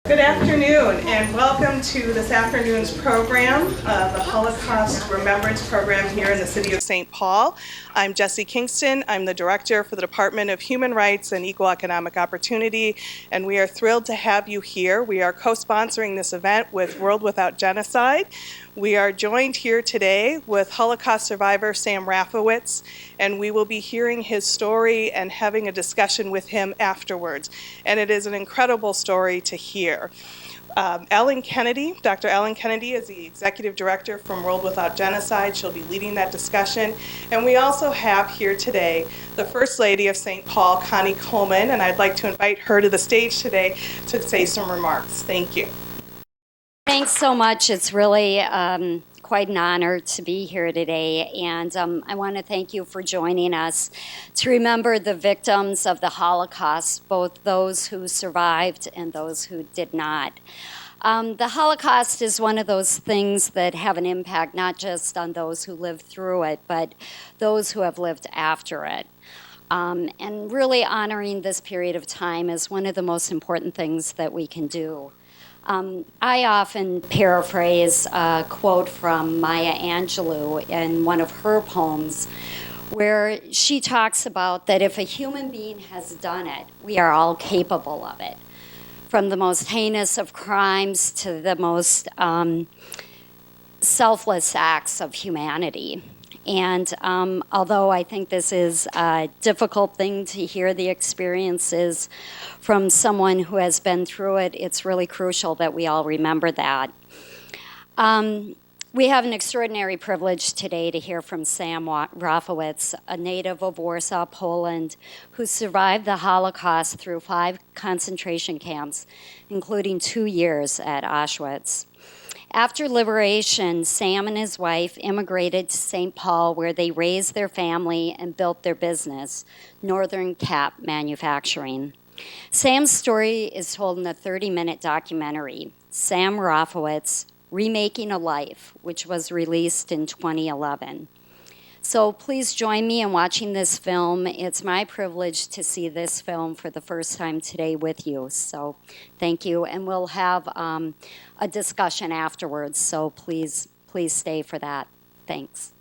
Good afternoon and welcome to this afternoon's program, the Holocaust Remembrance program here in the city of St. Paul. I'm Jessie Kingston. I'm the director for the Department of Human Rights and Equal Economic Opportunity, and we are thrilled to have you here. We are co-sponsoring this event with World Without Genocide. We are joined here today with Holocaust survivor Sam Rafowitz, and we will be hearing his story and having a discussion with him afterwards. And it is an incredible story to hear. Ellen Kennedy, Dr. Ellen Kennedy is the executive director from World Without Genocide. She'll be leading that discussion. And we also have here today the First Lady of St. Paul, Connie Coleman, and I'd like to invite her to the stage today to say some remarks. Thank you. Thanks so much. It's really quite an honor to be here today, and I want to thank you for joining us to remember the victims of the Holocaust, both those who survived and those who did not. The Holocaust is one of those things that have an impact not just on those who lived through it, but those who have lived after it. And really honoring this period of time is one of the most important things that we can do. I often paraphrase a quote from Maya Angelou in one of her poems where she talks about that if a human being has done it, we are all capable of it. From the most heinous of crimes to the most selfless acts of humanity. And although I think this is a difficult thing to hear the experiences from someone who has been through it, it's really crucial that we all remember that. We have an extraordinary privilege today to hear from Sam Rafowitz, a native of Warsaw, Poland, who survived the Holocaust through 5 concentration camps, including 2 years at Auschwitz. After liberation, Sam and his wife immigrated to St. Paul, where they raised their family and built their business, Northern Cap Manufacturing. Sam's story is told in a 30-minute documentary, Sam Rafowitz, Remaking a Life, which was released in 2011. So please join me in watching this film. It's my privilege to see this film for the first time today with you. So thank you, and we'll have a discussion afterwards, so please stay for that. Thanks.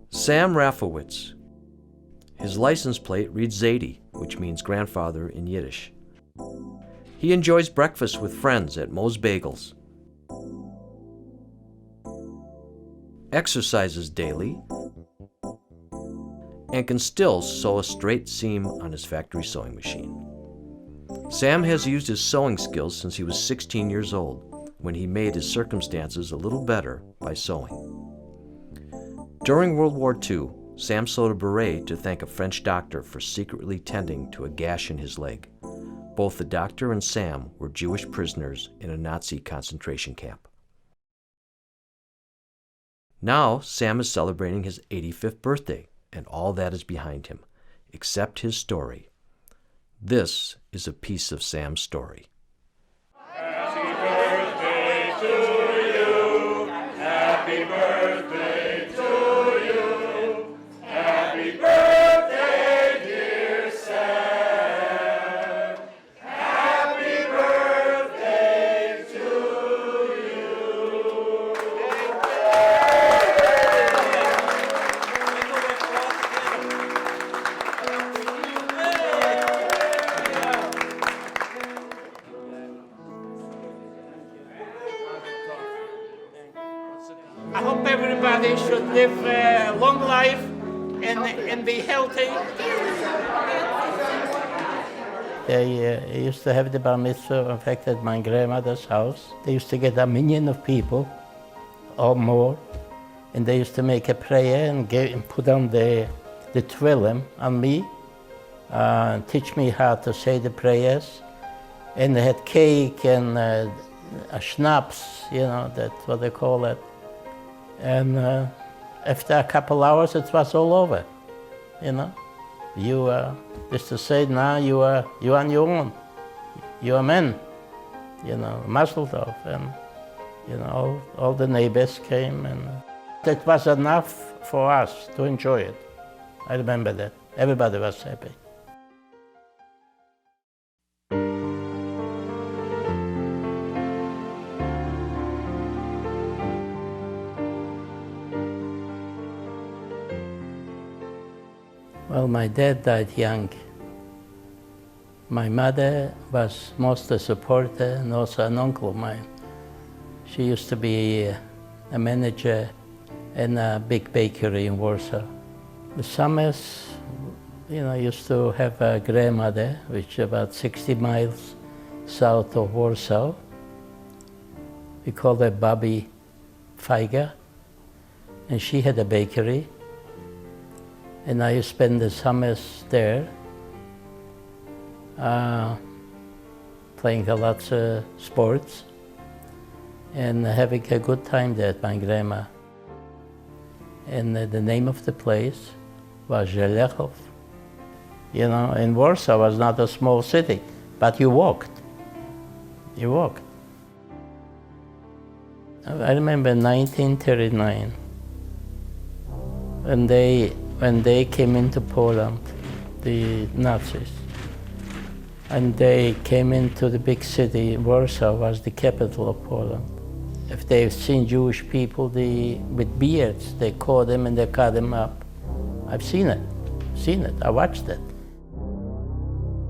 Sam Rafowitz. His license plate reads Zadie, which means grandfather in Yiddish. He enjoys breakfast with friends at Moe's Bagels, exercises daily, and can still sew a straight seam on his factory sewing machine. Sam has used his sewing skills since he was 16 years old, when he made his circumstances a little better by sewing. During World War II, Sam sewed a beret to thank a French doctor for secretly tending to a gash in his leg. Both the doctor and Sam were Jewish prisoners in a Nazi concentration camp. Now, Sam is celebrating his 85th birthday, and all that is behind him, except his story. This is a piece of Sam's story. Happy birthday to you. Happy birthday to you. Happy birthday, dear Sam. Happy birthday to you. I hope everybody should live a long life and be healthy. They used to have the Bar Mitzvah, in fact, at my grandmother's house. They used to get 1 million of people or more, and they used to make a prayer and put on the tefillin on me, teach me how to say the prayers. And they had cake and a schnapps, you know, that's what they call it. And after a couple hours, it was all over, you know. You, just to say now, you are on your own. You are men, you know, mazel tov. And, you know, all the neighbors came, and that was enough for us to enjoy it. I remember that. Everybody was happy. Well, my dad died young. My mother was mostly a supporter and also an uncle of mine. She used to be a manager in a big bakery in Warsaw. The summers, I used to have a grandmother, which is about 60 miles south of Warsaw. We called her Bobby Feiger, and she had a bakery. And I used to spend the summers there, playing lots of sports and having a good time there at my grandma. And the name of the place was Żelechów. And Warsaw was not a small city, but you walked. You walked. I remember 1939, when they came into Poland, the Nazis, and they came into the big city. Warsaw was the capital of Poland. If they've seen Jewish people with beards, they caught them and they cut them up. I've seen it, I watched it.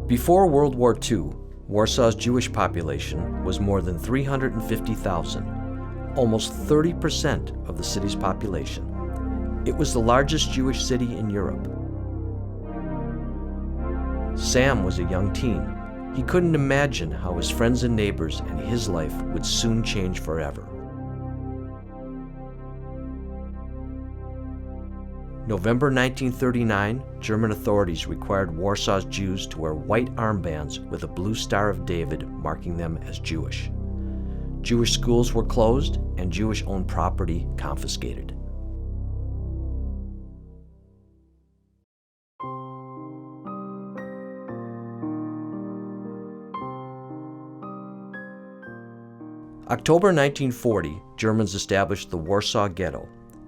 Before World War II, Warsaw's Jewish population was more than 350,000, almost 30% of the city's population. It was the largest Jewish city in Europe. Sam was a young teen. He couldn't imagine how his friends and neighbors and his life would soon change forever. November 1939, German authorities required Warsaw's Jews to wear white armbands with a blue Star of David marking them as Jewish. Jewish schools were closed and Jewish-owned property confiscated. October 1940, Germans established the Warsaw Ghetto.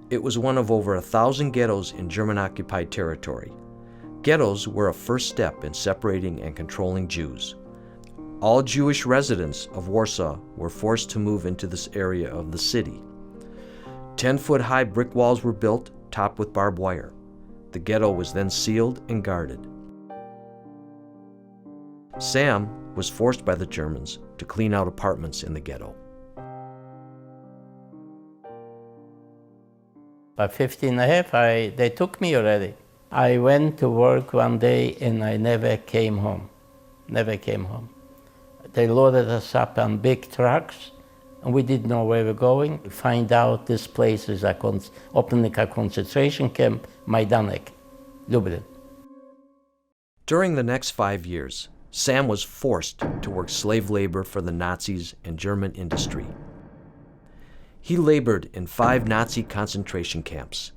It was one of over 1,000 ghettos in German-occupied territory. Ghettos were a first step in separating and controlling Jews. All Jewish residents of Warsaw were forced to move into this area of the city. 10-foot-high brick walls were built, topped with barbed wire. The ghetto was then sealed and guarded. Sam was forced by the Germans to clean out apartments in the ghetto. By 15 and a half, they took me already. I went to work one day and I never came home. Never came home. They loaded us up on big trucks and we didn't know where we were going. We find out this place is opening a concentration camp, Majdanek, Lublin. During the next 5 years, Sam was forced to work slave labor for the Nazis and German industry. He labored in 5 Nazi concentration camps: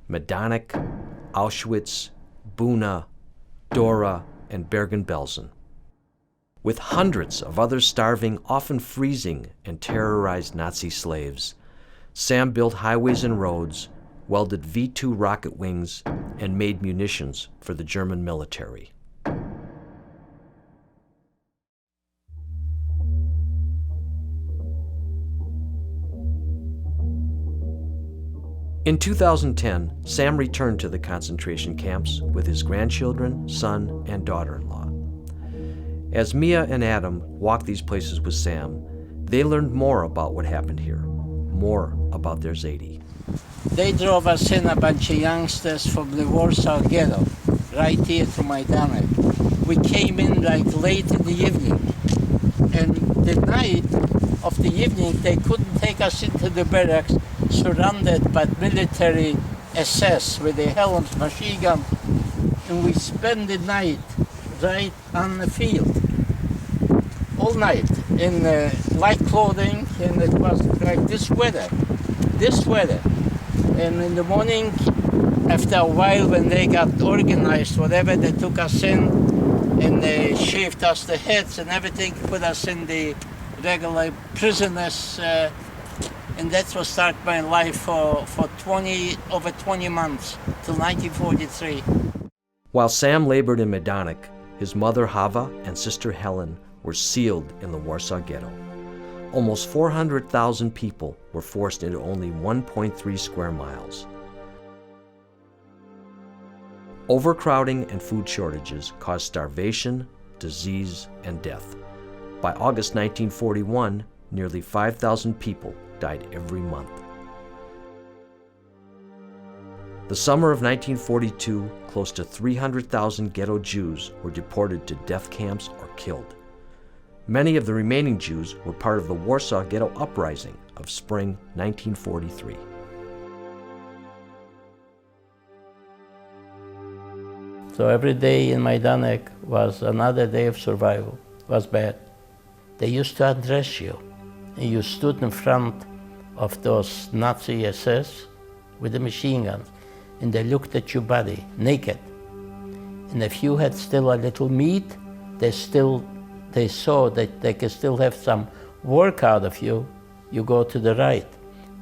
Majdanek, Auschwitz, Buna, Dora, and Bergen-Belsen. With hundreds of other starving, often freezing, and terrorized Nazi slaves, Sam built highways and roads, welded V-2 rocket wings, and made munitions for the German military. In 2010, Sam returned to the concentration camps with his grandchildren, son, and daughter-in-law. As Mia and Adam walked these places with Sam, they learned more about what happened here, more about their Zadie. They drove us in, a bunch of youngsters from the Warsaw Ghetto, right here to Majdanek. We came in like late in the evening, and the night of the evening they couldn't take us into the barracks, surrounded by military SS with the helmets, machine gun, and we spent the night right on the field, all night, in light clothing, and it was like this weather. And in the morning, after a while, when they got organized, whatever, they took us in, and they shaved us the heads and everything, put us in the regular prisoners, and that's what started my life for over 20 months, till 1943. While Sam labored in Majdanek, his mother Hava and sister Helen were sealed in the Warsaw Ghetto. Almost 400,000 people were forced into only 1.3 square miles. Overcrowding and food shortages caused starvation, disease, and death. By August 1941, nearly 5,000 people died every month. The summer of 1942, close to 300,000 ghetto Jews were deported to death camps or killed. Many of the remaining Jews were part of the Warsaw Ghetto Uprising of spring 1943. So every day in Majdanek was another day of survival. It was bad. They used to undress you, and you stood in front of those Nazi SS with the machine guns, and they looked at your body, naked. And if you had still a little meat, they saw that they could still have some work out of you, you go to the right.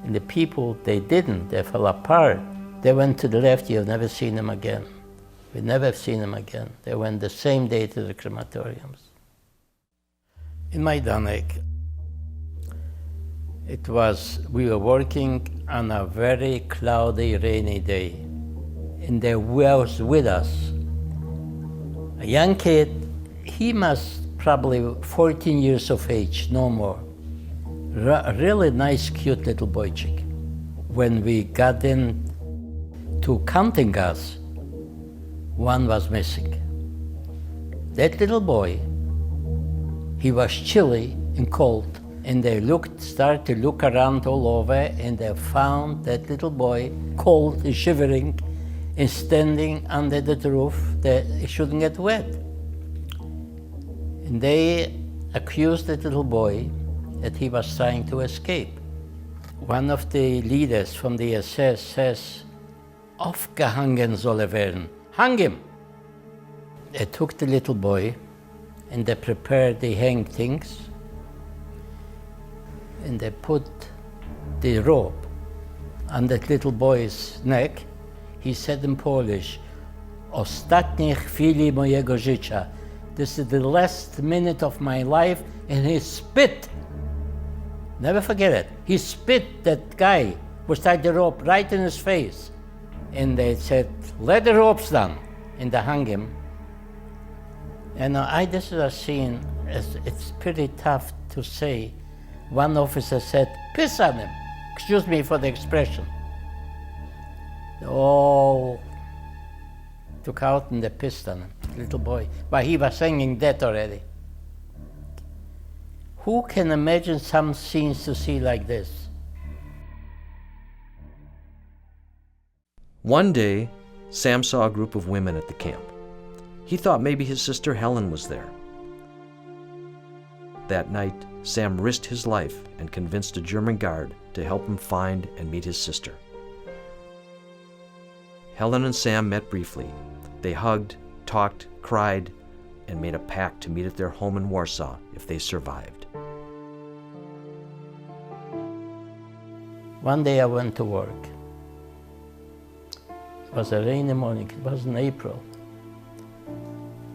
And the people, they didn't, they fell apart. They went to the left, you've never seen them again. We never have seen them again. They went the same day to the crematoriums. In Majdanek, we were working on a very cloudy, rainy day. And there was with us a young kid, he must probably 14 years of age, no more. A really nice, cute little boy chick. When we got in to counting us, one was missing. That little boy, he was chilly and cold, and they started to look around all over, and they found that little boy, cold and shivering, and standing under the roof that he shouldn't get wet. And they accused the little boy that he was trying to escape. One of the leaders from the SS says, "Aufgehangen soll er werden." Hang him. They took the little boy and they prepared the hang things, and they put the rope on that little boy's neck. He said in Polish, "Ostatnie chwili mojego życia." This is the last minute of my life, and he spit. Never forget it. He spit that guy who tied the rope right in his face. And they said, "Let the ropes down," and they hung him. And this is a scene, it's pretty tough to say. One officer said, "Piss on him." Excuse me for the expression. They all took out and they pissed on him, little boy. But he was singing that already. Who can imagine some scenes to see like this? One day, Sam saw a group of women at the camp. He thought maybe his sister Helen was there. That night, Sam risked his life and convinced a German guard to help him find and meet his sister. Helen and Sam met briefly. They hugged, talked, cried, and made a pact to meet at their home in Warsaw if they survived. One day I went to work. It was a rainy morning, it was in April.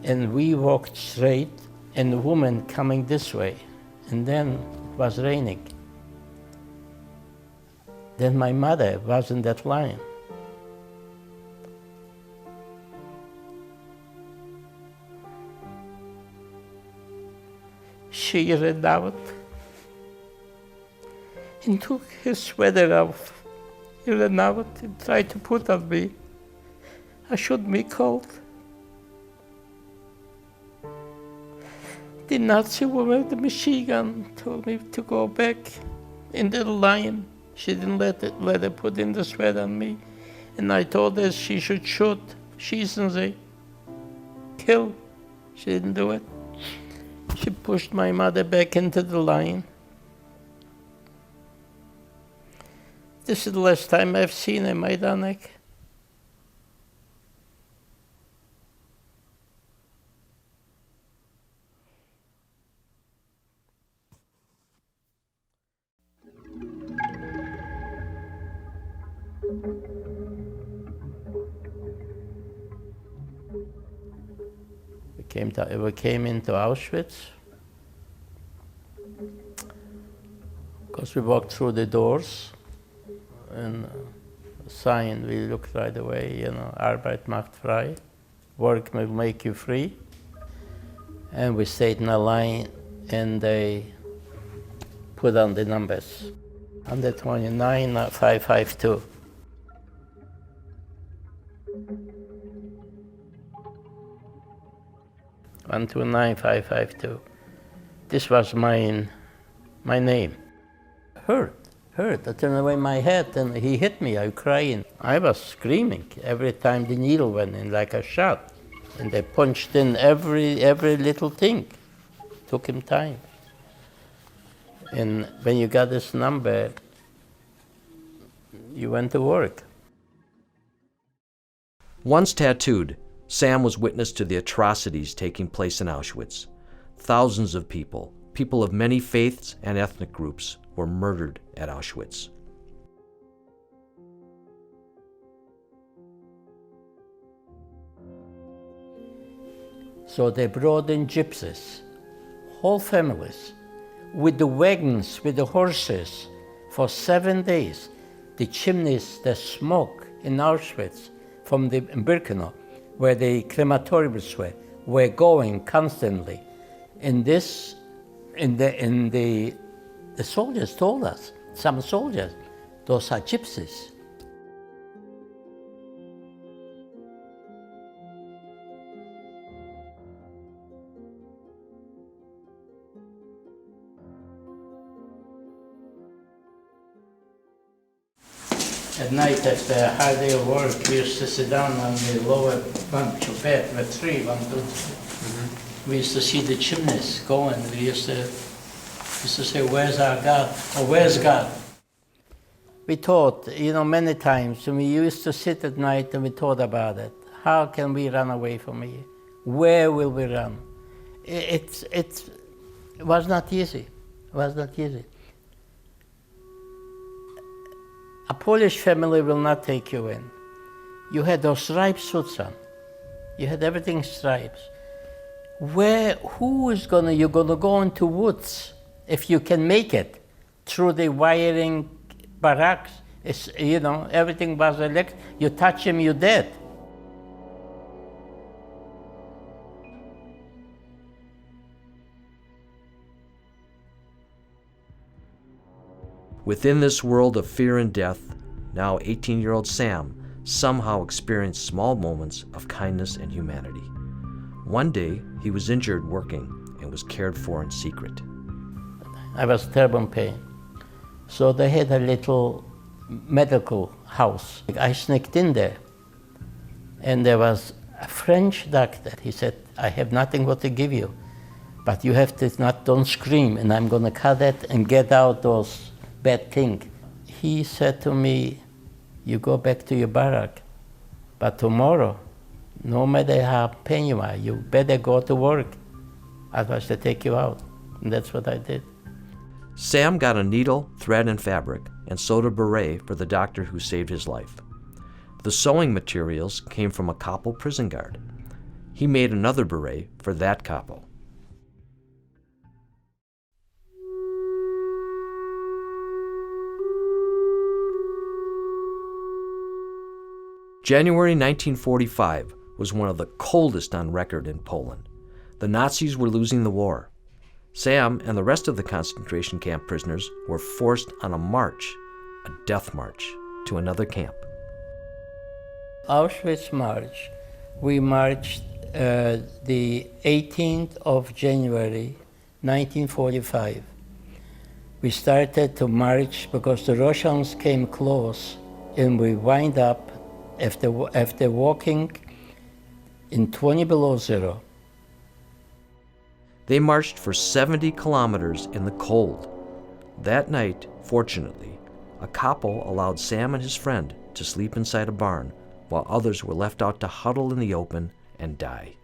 And we walked straight, and a woman coming this way, and then it was raining. Then my mother was in that line. She ran out and took his sweater off. He ran out and tried to put on me. I shouldn't be cold. The Nazi woman with the machine gun told me to go back into the line. She didn't let her put in the sweater on me. And I told her she should shoot, schießen sie, kill. She didn't do it. She pushed my mother back into the line. This is the last time I've seen her, Majdanek. We came into Auschwitz. Of course, we walked through the doors, and sign, we looked right away, Arbeit macht frei, work will make you free. And we stayed in a line, and they put on the numbers. 129, 552. One two nine 552. This was my name. Hurt. I turned away my head and he hit me. I was crying. I was screaming every time the needle went in like a shot. And they punched in every little thing. Took him time. And when you got this number, you went to work. Once tattooed, Sam was witness to the atrocities taking place in Auschwitz. Thousands of people of many faiths and ethnic groups, were murdered at Auschwitz. So they brought in gypsies, whole families, with the wagons, with the horses, for 7 days. The chimneys, the smoke in Auschwitz from the Birkenau, where the crematoriums were going constantly. The soldiers told us, some soldiers, those are gypsies. At night, after a hard day of work, we used to sit down on the lower bunch of bed, with three, one, two, three. We used to see the chimneys going. We used to say, where's our God? Or where's God? We thought, many times, we used to sit at night and we thought about it. How can we run away from here? Where will we run? It was not easy. It was not easy. A Polish family will not take you in. You had those striped suits on. You had everything stripes. You're gonna go into woods if you can make it through the wiring barracks. Everything was electric. You touch them, you're dead. Within this world of fear and death, now 18-year-old Sam somehow experienced small moments of kindness and humanity. One day, he was injured working and was cared for in secret. I was terrible in pain. So they had a little medical house. I sneaked in there, and there was a French doctor. He said, I have nothing what to give you, but you have to don't scream, and I'm gonna cut it and get out those bad things. He said to me, you go back to your barrack, but tomorrow, no matter how pain you are, you better go to work, otherwise they take you out. And that's what I did. Sam got a needle, thread, and fabric, and sewed a beret for the doctor who saved his life. The sewing materials came from a Kappel prison guard. He made another beret for that Kappel. January 1945 was one of the coldest on record in Poland. The Nazis were losing the war. Sam and the rest of the concentration camp prisoners were forced on a march, a death march, to another camp. Auschwitz March, we marched the 18th of January, 1945. We started to march because the Russians came close, and we wind up after walking in 20 below zero. They marched for 70 kilometers in the cold. That night, fortunately, a Kappel allowed Sam and his friend to sleep inside a barn, while others were left out to huddle in the open and die.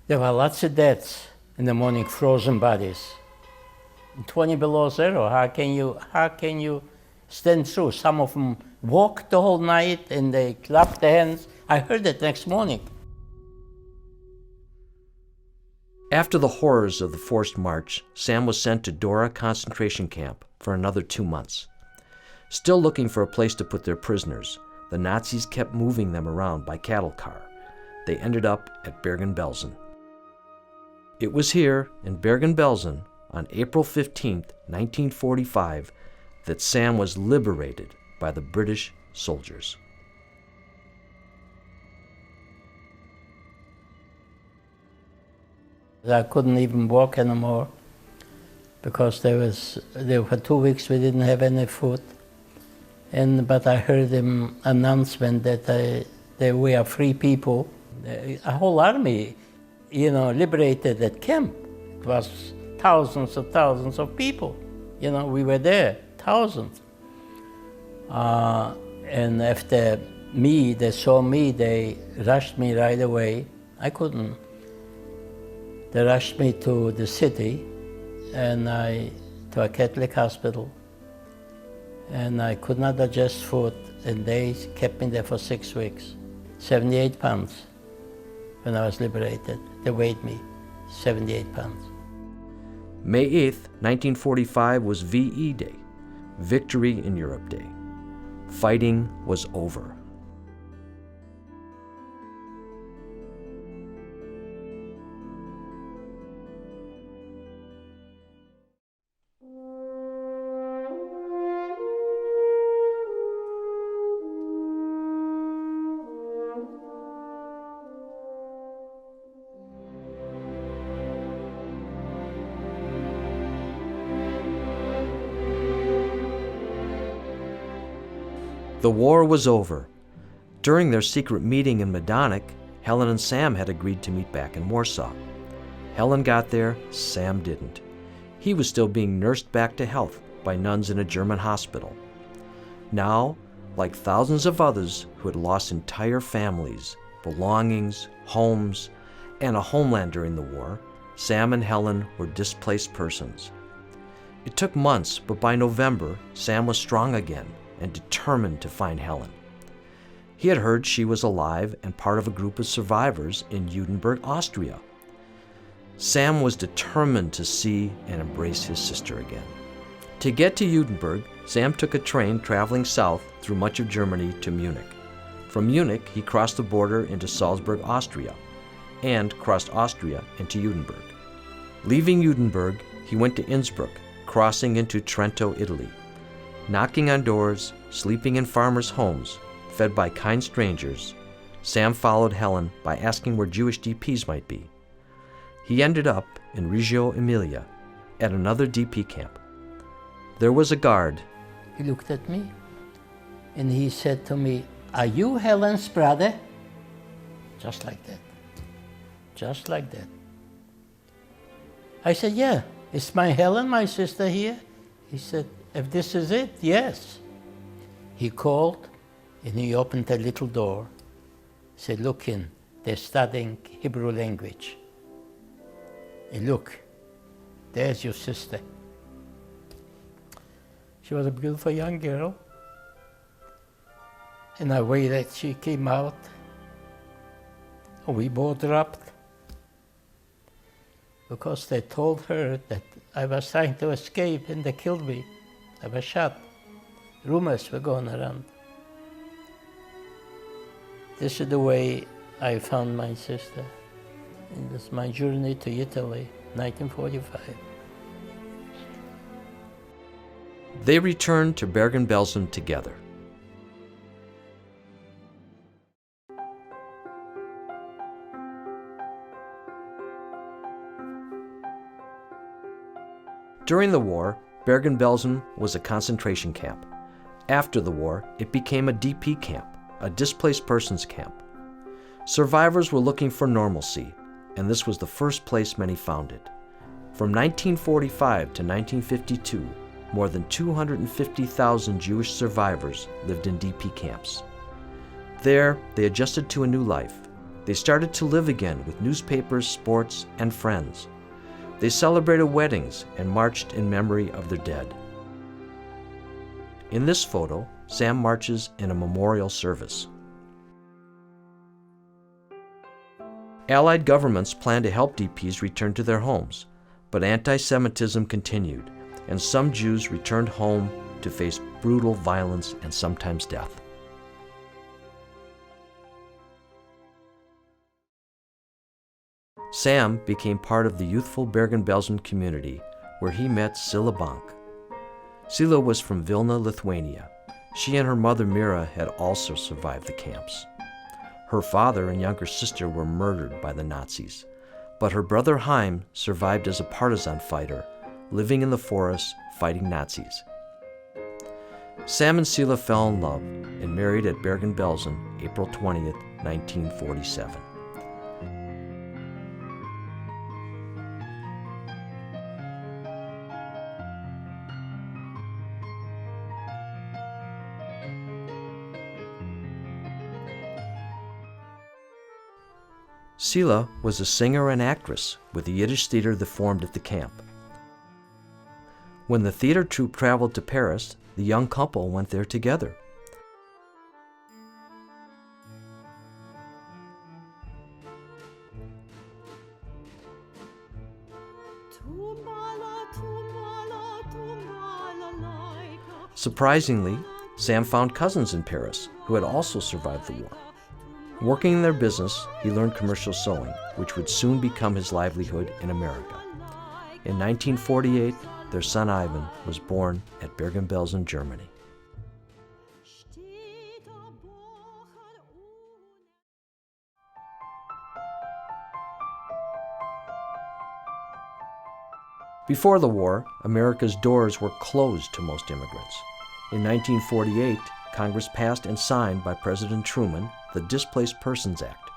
There were lots of deaths in the morning, frozen bodies. 20 below zero, how can you stand through? Some of them walked the whole night and they clapped their hands. I heard it next morning. After the horrors of the forced march, Sam was sent to Dora concentration camp for another 2 months. Still looking for a place to put their prisoners, the Nazis kept moving them around by cattle car. They ended up at Bergen-Belsen. It was here in Bergen-Belsen on April 15, 1945, that Sam was liberated by the British soldiers. I couldn't even walk anymore because for 2 weeks we didn't have any food. But I heard him announcement that we are free people. A whole army, liberated that camp. It was thousands of people. We were there, thousands. And after they saw me, they rushed me right away. I couldn't. They rushed me to the city and to a Catholic hospital. And I could not digest food, and they kept me there for 6 weeks. 78 pounds when I was liberated. They weighed me, 78 pounds. May 8th, 1945 was VE Day, Victory in Europe Day. Fighting was over. The war was over. During their secret meeting in Medonic, Helen and Sam had agreed to meet back in Warsaw. Helen got there, Sam didn't. He was still being nursed back to health by nuns in a German hospital. Now, like thousands of others who had lost entire families, belongings, homes, and a homeland during the war, Sam and Helen were displaced persons. It took months, but by November, Sam was strong again and determined to find Helen. He had heard she was alive and part of a group of survivors in Judenburg, Austria. Sam was determined to see and embrace his sister again. To get to Judenburg, Sam took a train traveling south through much of Germany to Munich. From Munich, he crossed the border into Salzburg, Austria, and crossed Austria into Judenburg. Leaving Judenburg, he went to Innsbruck, crossing into Trento, Italy. Knocking on doors, sleeping in farmers' homes, fed by kind strangers, Sam followed Helen by asking where Jewish DPs might be. He ended up in Reggio Emilia at another DP camp. There was a guard. He looked at me and he said to me, "Are you Helen's brother?" Just like that. Just like that. I said, "Yeah, is my Helen, my sister, here?" He said, "If this is it, yes." He called and he opened a little door. He said, "Look in, they're studying Hebrew language. And look, there's your sister." She was a beautiful young girl. And I waited, she came out. We both dropped because they told her that I was trying to escape and they killed me. I was shot. Rumors were going around. This is the way I found my sister. It was my journey to Italy, 1945. They returned to Bergen-Belsen together. During the war, Bergen-Belsen was a concentration camp. After the war, it became a DP camp, a displaced persons camp. Survivors were looking for normalcy, and this was the first place many found it. From 1945 to 1952, more than 250,000 Jewish survivors lived in DP camps. There, they adjusted to a new life. They started to live again with newspapers, sports, and friends. They celebrated weddings and marched in memory of their dead. In this photo, Sam marches in a memorial service. Allied governments planned to help DPs return to their homes, but anti-Semitism continued, and some Jews returned home to face brutal violence and sometimes death. Sam became part of the youthful Bergen-Belsen community where he met Sila Bank. Sila was from Vilna, Lithuania. She and her mother Mira had also survived the camps. Her father and younger sister were murdered by the Nazis, but her brother Chaim survived as a partisan fighter, living in the forest fighting Nazis. Sam and Sila fell in love and married at Bergen-Belsen, April 20th, 1947. Sila was a singer and actress with the Yiddish theater that formed at the camp. When the theater troupe traveled to Paris, the young couple went there together. Surprisingly, Sam found cousins in Paris who had also survived the war. Working in their business, he learned commercial sewing, which would soon become his livelihood in America. In 1948, their son Ivan was born at Bergen-Belsen, Germany. Before the war, America's doors were closed to most immigrants. In 1948, Congress passed and signed by President Truman the Displaced Persons Act.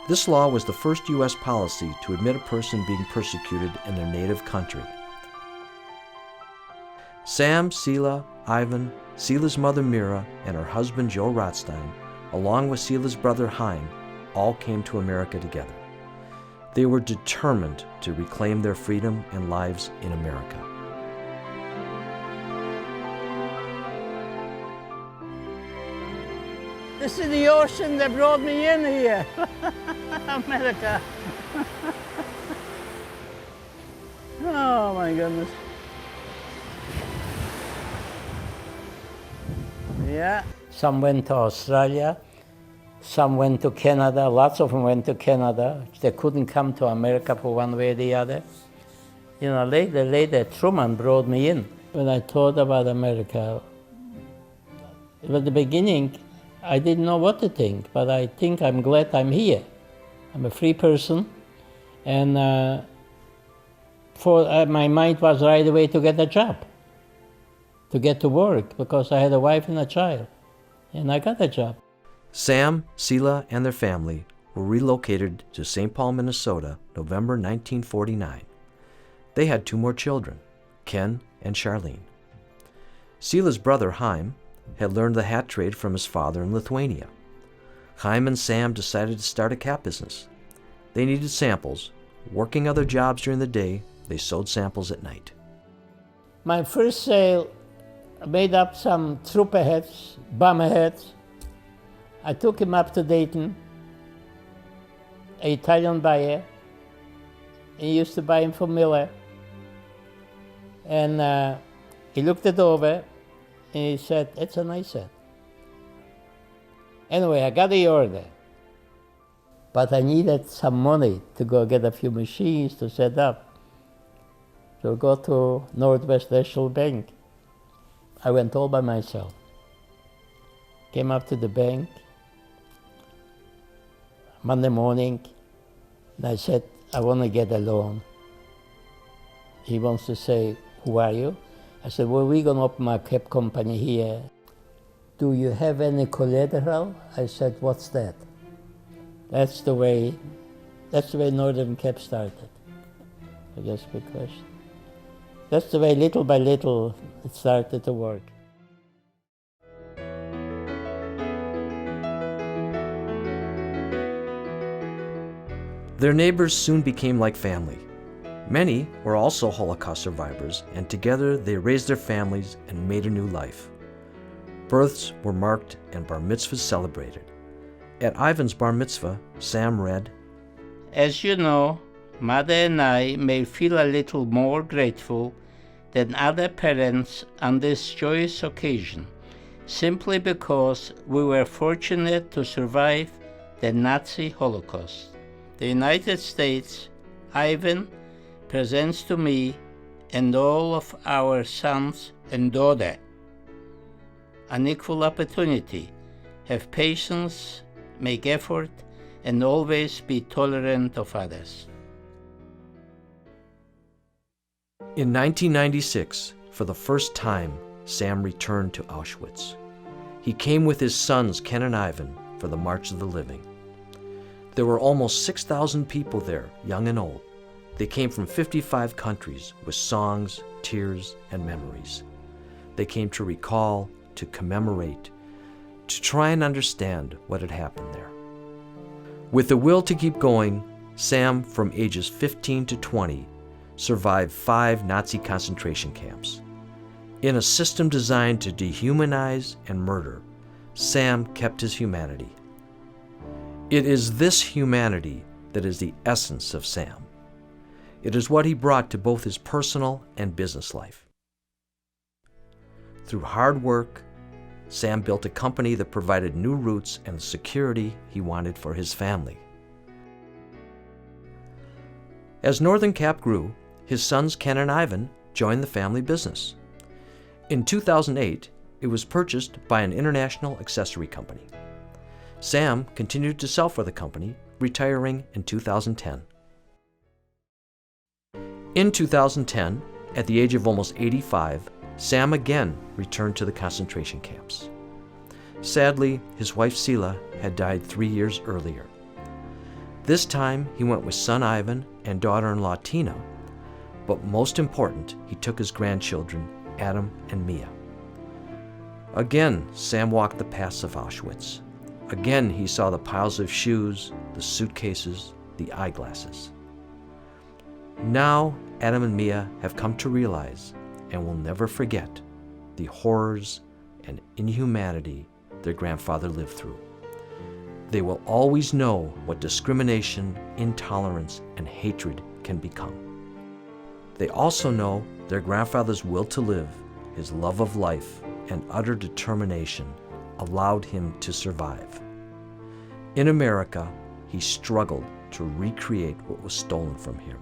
This law was the first U.S. policy to admit a person being persecuted in their native country. Sam, Sila, Ivan, Sila's mother Mira, and her husband Joe Rothstein, along with Sila's brother Chaim, all came to America together. They were determined to reclaim their freedom and lives in America. This is the ocean that brought me in here. America. Oh my goodness. Yeah. Some went to Australia, some went to Canada, lots of them went to Canada. They couldn't come to America for one way or the other. You know, later Truman brought me in. When I thought about America, at the beginning, I didn't know what to think, but I think I'm glad I'm here. I'm a free person, and my mind was right away to get a job, to get to work, because I had a wife and a child, and I got a job. Sam, Sila, and their family were relocated to St. Paul, Minnesota, November 1949. They had 2 more children, Ken and Charlene. Sila's brother, Chaim, had learned the hat trade from his father in Lithuania. Chaim and Sam decided to start a cap business. They needed samples. Working other jobs during the day, they sewed samples at night. My first sale made up some trooper hats, bomber hats. I took him up to Dayton, an Italian buyer. He used to buy him from Miller. And he looked it over, and he said, "It's a nice set." Anyway, I got the order, but I needed some money to go get a few machines to set up. So I go to Northwest National Bank. I went all by myself. Came up to the bank Monday morning, and I said, "I want to get a loan." He wants to say, "Who are you?" I said, "Well, we're going to open my cap company here. Do you have any collateral?" I said, "What's that?" That's the way Northern Cap started. I guess because that's the way, little by little, it started to work. Their neighbors soon became like family. Many were also Holocaust survivors, and together they raised their families and made a new life. Births were marked and bar mitzvahs celebrated. At Ivan's bar mitzvah, Sam read, As you know, Mother and I may feel a little more grateful than other parents on this joyous occasion, simply because we were fortunate to survive the Nazi Holocaust. The United States, Ivan, presents to me and all of our sons and daughters an equal opportunity. Have patience, make effort, and always be tolerant of others. In 1996, for the first time, Sam returned to Auschwitz. He came with his sons, Ken and Ivan, for the March of the Living. There were almost 6,000 people there, young and old. They came from 55 countries with songs, tears, and memories. They came to recall, to commemorate, to try and understand what had happened there. With the will to keep going, Sam, from ages 15 to 20, survived 5 Nazi concentration camps. In a system designed to dehumanize and murder, Sam kept his humanity. It is this humanity that is the essence of Sam. It is what he brought to both his personal and business life. Through hard work, Sam built a company that provided new routes and the security he wanted for his family. As Northern Cap grew, his sons Ken and Ivan joined the family business. In 2008, it was purchased by an international accessory company. Sam continued to sell for the company, retiring in 2010. In 2010, at the age of almost 85, Sam again returned to the concentration camps. Sadly, his wife Sila had died 3 years earlier. This time, he went with son Ivan and daughter-in-law Tina, but most important, he took his grandchildren, Adam and Mia. Again, Sam walked the paths of Auschwitz. Again, he saw the piles of shoes, the suitcases, the eyeglasses. Now, Adam and Mia have come to realize and will never forget the horrors and inhumanity their grandfather lived through. They will always know what discrimination, intolerance, and hatred can become. They also know their grandfather's will to live, his love of life, and utter determination allowed him to survive. In America, he struggled to recreate what was stolen from him,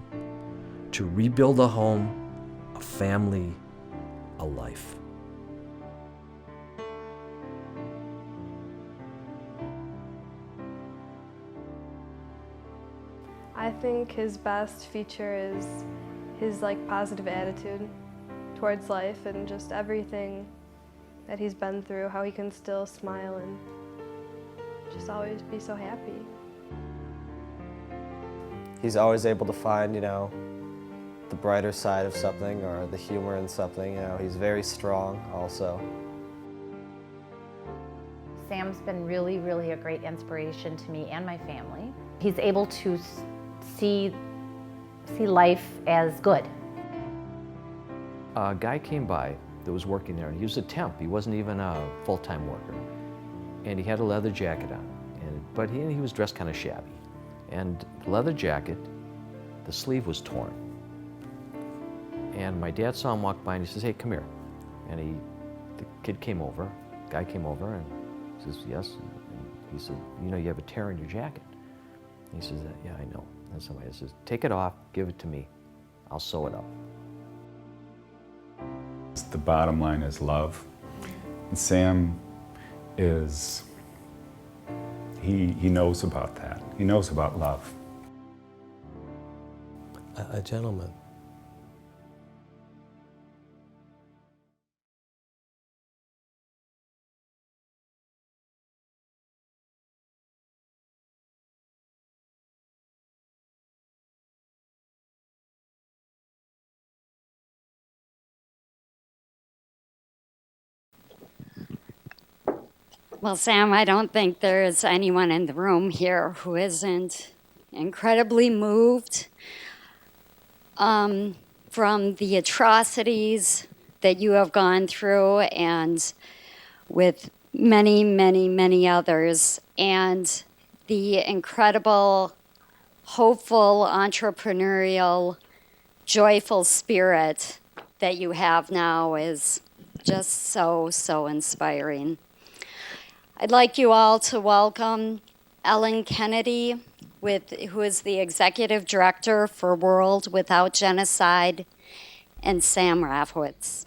to rebuild a home, a family, a life. I think his best feature is his positive attitude towards life and just everything that he's been through, how he can still smile and just always be so happy. He's always able to find, the brighter side of something or the humor in something. He's very strong also. Sam's been really, really a great inspiration to me and my family. He's able to see life as good. A guy came by that was working there, and he was a temp. He wasn't even a full-time worker. And he had a leather jacket on, but he was dressed kind of shabby. And the leather jacket, the sleeve was torn. And my dad saw him walk by and he says, "Hey, come here." And the kid came over, guy came over and says, "Yes." And he said, "You have a tear in your jacket." And he says, "Yeah, I know." And somebody says, "Take it off, give it to me. I'll sew it up." The bottom line is love. And Sam is, he knows about that. He knows about love. A gentleman. Well, Sam, I don't think there is anyone in the room here who isn't incredibly moved from the atrocities that you have gone through and with many, many, many others, and the incredible, hopeful, entrepreneurial, joyful spirit that you have now is just so inspiring. I'd like you all to welcome Ellen Kennedy, who is the Executive Director for World Without Genocide, and Sam Rafowitz.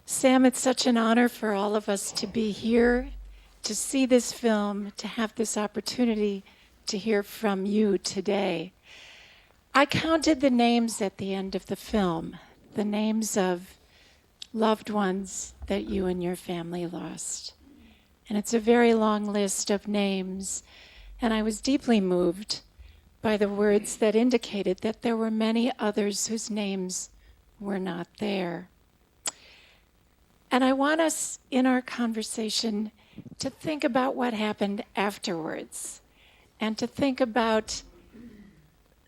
Sam, it's such an honor for all of us to be here, to see this film, to have this opportunity to hear from you today. I counted the names at the end of the film, the names of loved ones that you and your family lost. And it's a very long list of names, and I was deeply moved by the words that indicated that there were many others whose names were not there. And I want us in our conversation to think about what happened afterwards and to think about,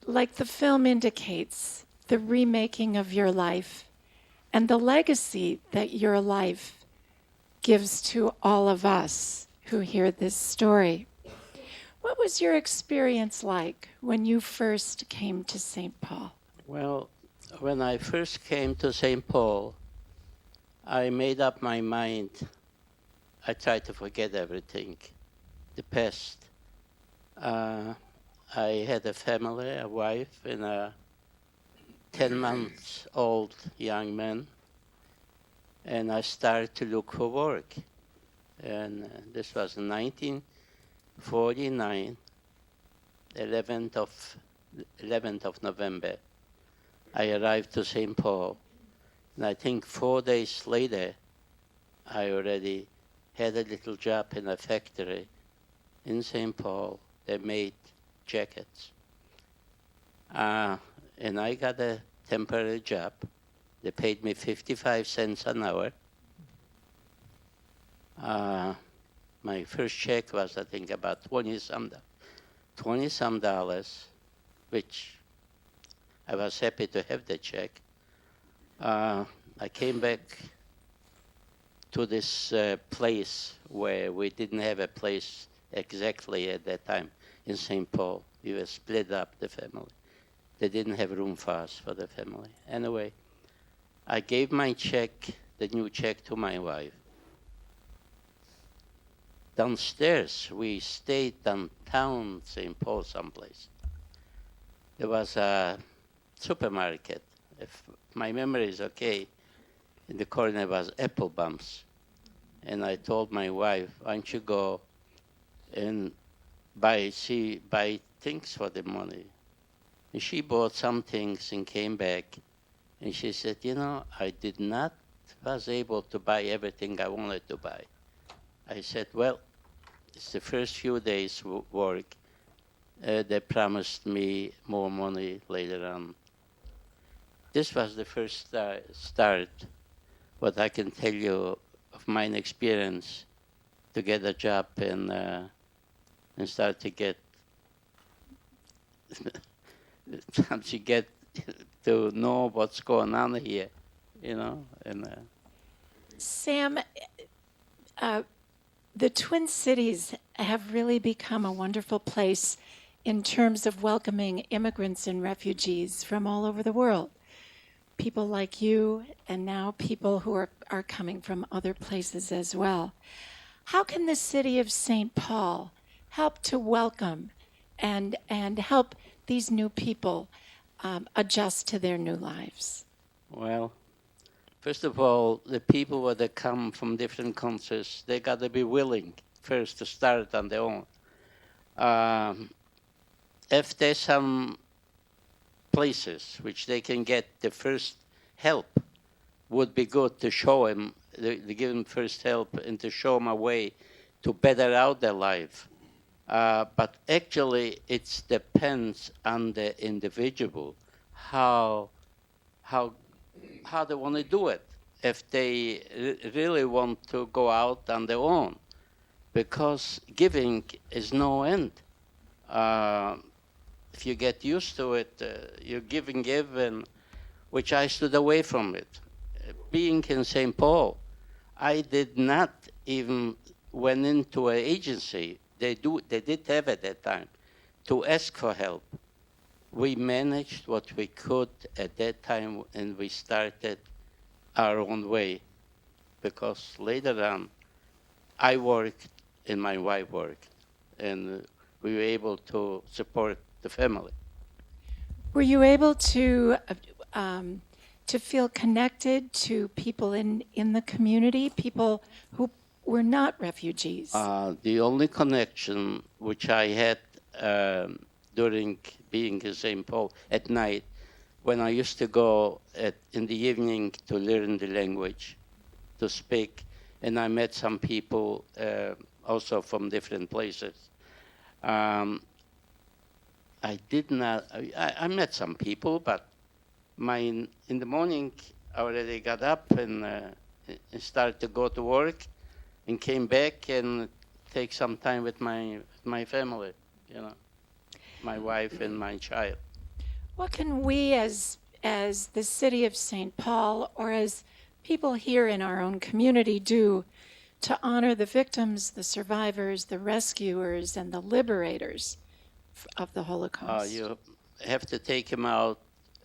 like the film indicates, the remaking of your life and the legacy that your life gives to all of us who hear this story. What was your experience like when you first came to St. Paul? Well, when I first came to St. Paul, I made up my mind. I tried to forget everything, the past. I had a family, a wife, and a 10-month-old young man, and I started to look for work. And this was in 1949, 11th of November. I arrived to St. Paul. And I think 4 days later, I already had a little job in a factory in St. Paul that made jackets. And I got a temporary job. They paid me 55 cents an hour. My first check was, I think, about $20-some, which I was happy to have the check. I came back to this place where we didn't have a place exactly at that time in St. Paul. We were split up, the family. They didn't have room for us, for the family. Anyway, I gave my check, the new check, to my wife. Downstairs, we stayed downtown St. Paul someplace. There was a supermarket. If my memory is okay, in the corner was Apple Bumps. And I told my wife, why don't you go and buy things for the money. And she bought some things and came back. And she said, I was able to buy everything I wanted to buy. I said, well, it's the first few days' work. They promised me more money later on. This was the first start, what I can tell you of my experience to get a job and start to get to know what's going on here, And Sam, the Twin Cities have really become a wonderful place in terms of welcoming immigrants and refugees from all over the world. People like you, and now people who are coming from other places as well. How can the city of St. Paul help to welcome and help these new people adjust to their new lives? Well, first of all, the people that come from different countries, they got to be willing first to start on their own. If there's some places which they can get the first help, would be good to show them, to give them first help and to show them a way to better out their life. But actually, it depends on the individual how they want to do it. If they really want to go out on their own, because giving is no end. If you get used to it, you give, and which I stood away from it. Being in St. Paul, I did not even went into an agency. They did have at that time to ask for help. We managed what we could at that time, and we started our own way, because later on, I worked and my wife worked, and we were able to support the family. Were you able to feel connected to people in the community, people who were not refugees? The only connection which I had during being in St. Paul at night, when I used to go in the evening to learn the language, to speak, and I met some people also from different places. I met some people, but in the morning I already got up and started to go to work, and came back and take some time with my family, my wife and my child. What can we as the city of St. Paul, or as people here in our own community, do to honor the victims, the survivors, the rescuers, and the liberators of the Holocaust? You have to take them out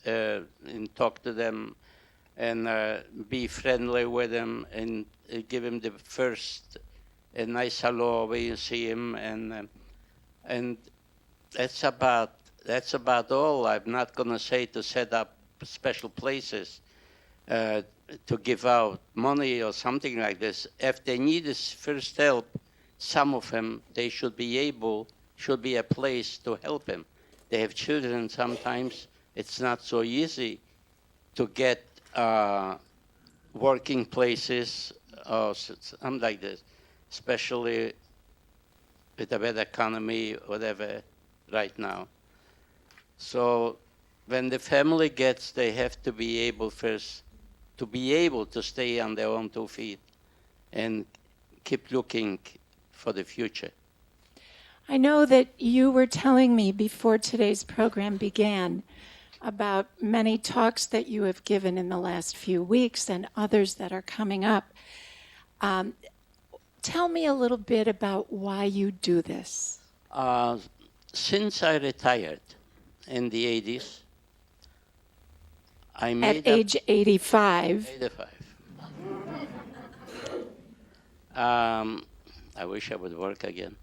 and talk to them, and be friendly with them, and give them the first a nice hello when you see him, and that's about all. I'm not going to say to set up special places to give out money or something like this. If they need this first help, some of them, they should be a place to help them. They have children. Sometimes it's not so easy to get working places or something like this, especially with a bad economy, whatever, right now. So when the family gets, they have to be able first to be able to stay on their own 2 feet and keep looking for the future. I know that you were telling me before today's program began about many talks that you have given in the last few weeks and others that are coming up. Tell me a little bit about why you do this. Since I retired in the 80s, I made at age 85. 85. I wish I would work again.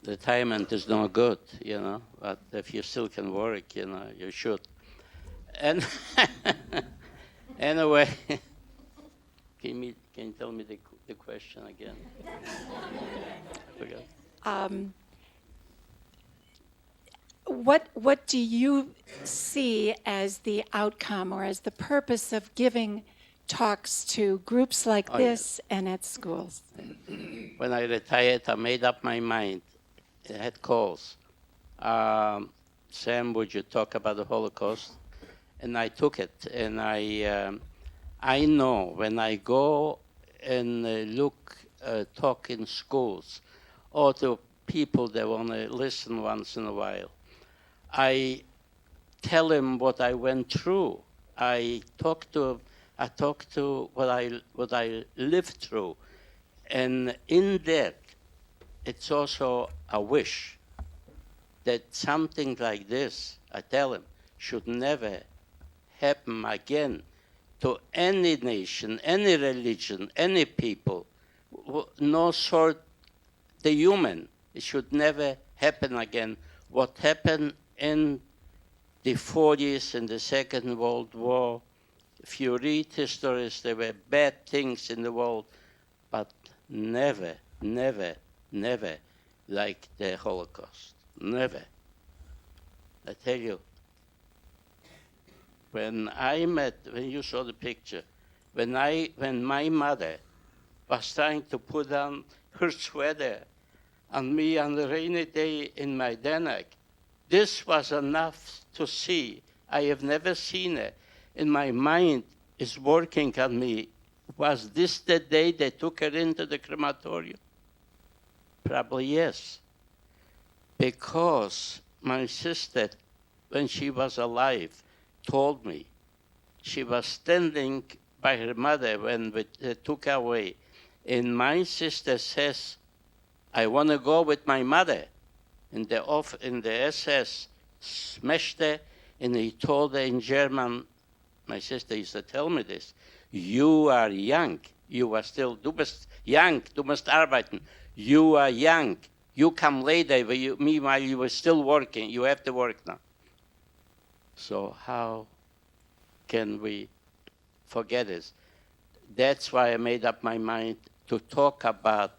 Retirement is not good, but if you still can work, you should. And anyway, can you tell me the question again? I forgot. What do you see as the outcome or as the purpose of giving talks to groups like this and at schools? When I retired, I made up my mind. I had calls. Sam, would you talk about the Holocaust? And I took it. And I know when I go and talk in schools or to people that want to listen once in a while, I tell them what I went through. I talk to what I lived through, and in that, it's also a wish that something like this, I tell them, should never happen again to any nation, any religion, any people, no sort, the human. It should never happen again. What happened in the 40s in the Second World War, if you read histories, there were bad things in the world, but never, never, never like the Holocaust. Never. I tell you, when you saw the picture, when my mother was trying to put on her sweater on me on the rainy day in my Denmark, this was enough to see. I have never seen it. And my mind is working on me Was this the day they took her into the crematorium? Probably yes. Because my sister, when she was alive, told me she was standing by her mother when they took her away. And my sister says, I want to go with my mother. And the SS smashed her, and he told her in German, my sister used to tell me this, you are young. Du bist young, du musst arbeiten. You are young. You come later, meanwhile you were still working. You have to work now. So how can we forget this? That's why I made up my mind to talk about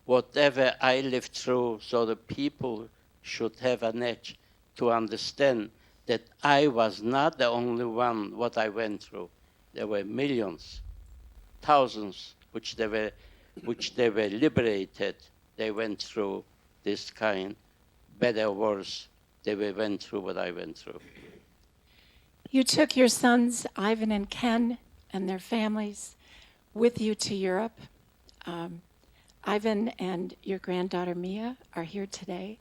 whatever I lived through, so the people should have an edge to understand that I was not the only one what I went through. There were millions, thousands, which they were liberated. They went through this kind, better or worse. They went through what I went through. You took your sons, Ivan and Ken, and their families with you to Europe. Ivan and your granddaughter Mia are here today.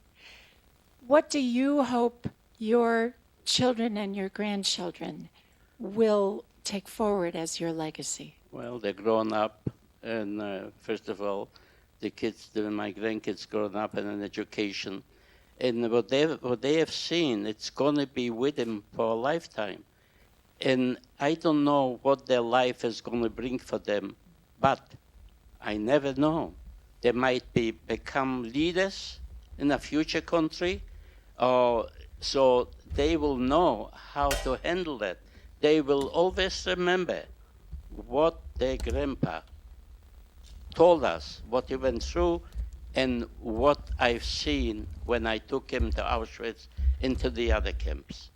What do you hope your children and your grandchildren will take forward as your legacy? Well, they're grown up, and first of all, my grandkids grown up in an education. And what they have seen, it's going to be with them for a lifetime. And I don't know what their life is going to bring for them, but I never know. They might become leaders in a future country, so they will know how to handle that. They will always remember what their grandpa told us, what he went through, and what I've seen when I took him to Auschwitz, into the other camps.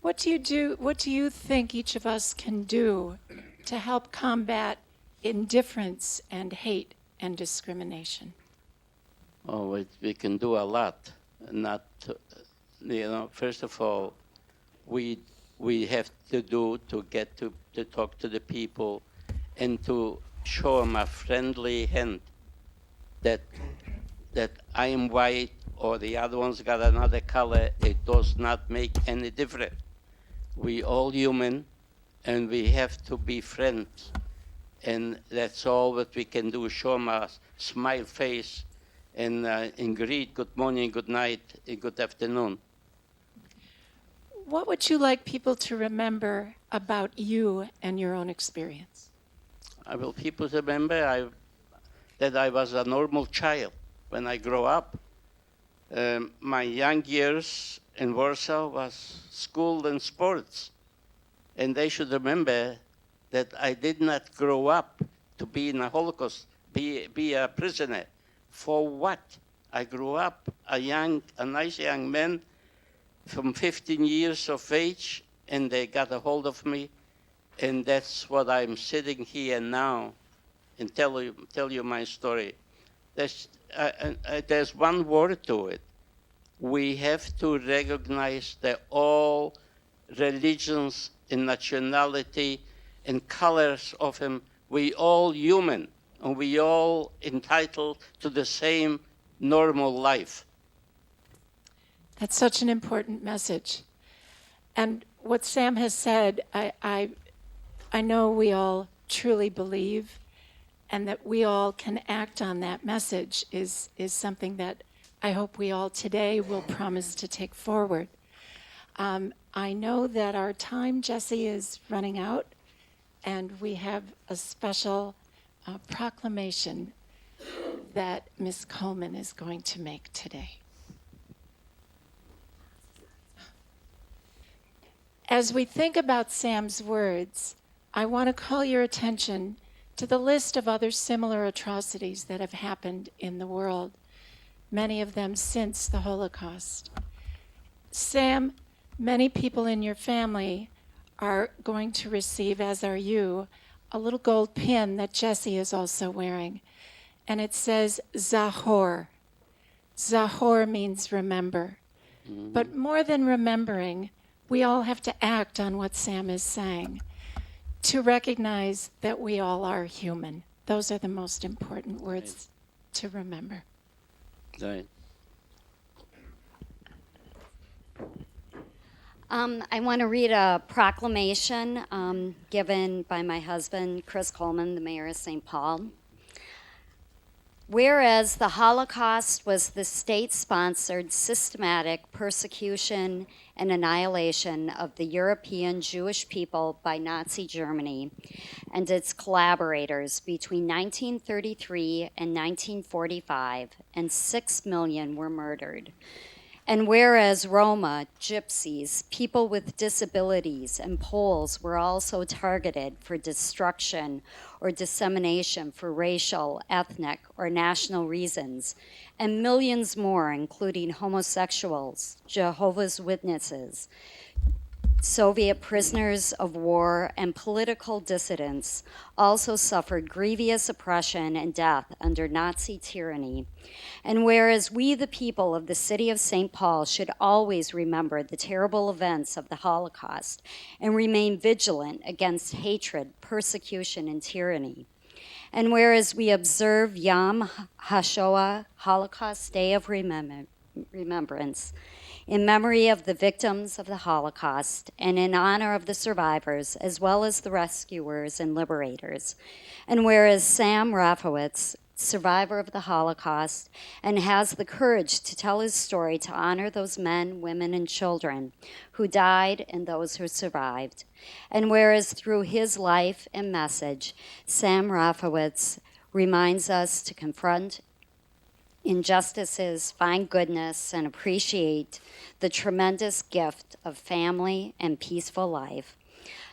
What do you think each of us can do to help combat indifference and hate and discrimination? Oh, we can do a lot. First of all, we have to get to talk to the people and to show them a friendly hand that I am white or the other one's got another color. It does not make any difference. We all human, and we have to be friends. And that's all that we can do, show them a smile face and greet, good morning, good night, good afternoon. What would you like people to remember about you and your own experience? I will people remember that I was a normal child when I grew up. My young years in Warsaw was school and sports. And they should remember that I did not grow up to be in a Holocaust, be a prisoner. For what? I grew up a nice young man from 15 years of age, and they got a hold of me. And that's what I'm sitting here now and tell you my story. There's one word to it. We have to recognize that all religions and nationality and colors of him, we all human, and we all entitled to the same normal life. That's such an important message. And what Sam has said, I know we all truly believe, and that we all can act on that message is something that I hope we all today will promise to take forward. I know that our time, Jesse, is running out, and we have a special proclamation that Ms. Coleman is going to make today. As we think about Sam's words, I want to call your attention to the list of other similar atrocities that have happened in the world, many of them since the Holocaust. Sam, many people in your family are going to receive, as are you, a little gold pin that Jesse is also wearing. And it says Zahor. Zahor means remember. But more than remembering, we all have to act on what Sam is saying. to recognize that we all are human. Those are the most important words to remember. Right. I want to read a proclamation given by my husband, Chris Coleman, the mayor of St. Paul. Whereas the Holocaust was the state-sponsored systematic persecution and annihilation of the European Jewish people by Nazi Germany and its collaborators between 1933 and 1945, and 6 million were murdered. And whereas Roma, Gypsies, people with disabilities, and Poles were also targeted for destruction or dissemination for racial, ethnic, or national reasons, and millions more, including homosexuals, Jehovah's Witnesses, Soviet prisoners of war, and political dissidents, also suffered grievous oppression and death under Nazi tyranny. And whereas we, the people of the city of St. Paul, should always remember the terrible events of the Holocaust and remain vigilant against hatred, persecution, and tyranny. And whereas we observe Yom HaShoah, Holocaust Day of Remembrance, in memory of the victims of the Holocaust and in honor of the survivors, as well as the rescuers and liberators. And whereas Sam Rafowitz, survivor of the Holocaust, and has the courage to tell his story to honor those men, women, and children who died and those who survived. And whereas through his life and message, Sam Rafowitz reminds us to confront injustices, find goodness, and appreciate the tremendous gift of family and peaceful life.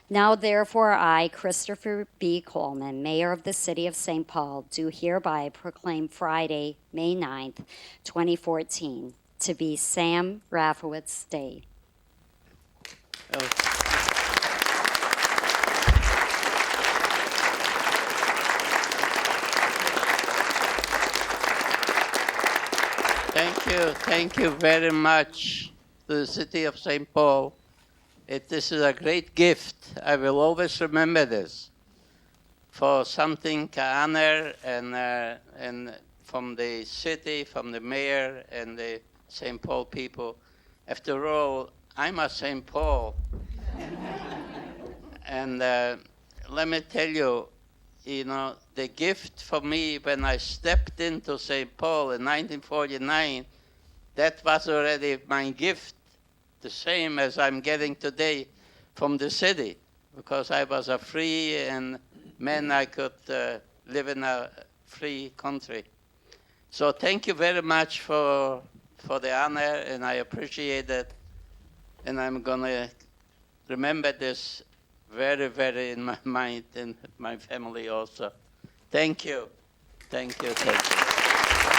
Now, therefore, I, Christopher B. Coleman, Mayor of the City of St. Paul, do hereby proclaim Friday, May 9th, 2014, to be Sam Rafowitz Day. Thank you very much to the City of St. Paul. This is a great gift. I will always remember this for something to honor and from the city, from the mayor and the St. Paul people. After all, I'm a St. Paul. And let me tell you, the gift for me when I stepped into St. Paul in 1949, that was already my gift, the same as I'm getting today from the city, because I was a free and man I could live in a free country. So thank you very much for the honor, and I appreciate it. And I'm going to remember this very, very in my mind and my family also. Thank you. Thank you. Thank you.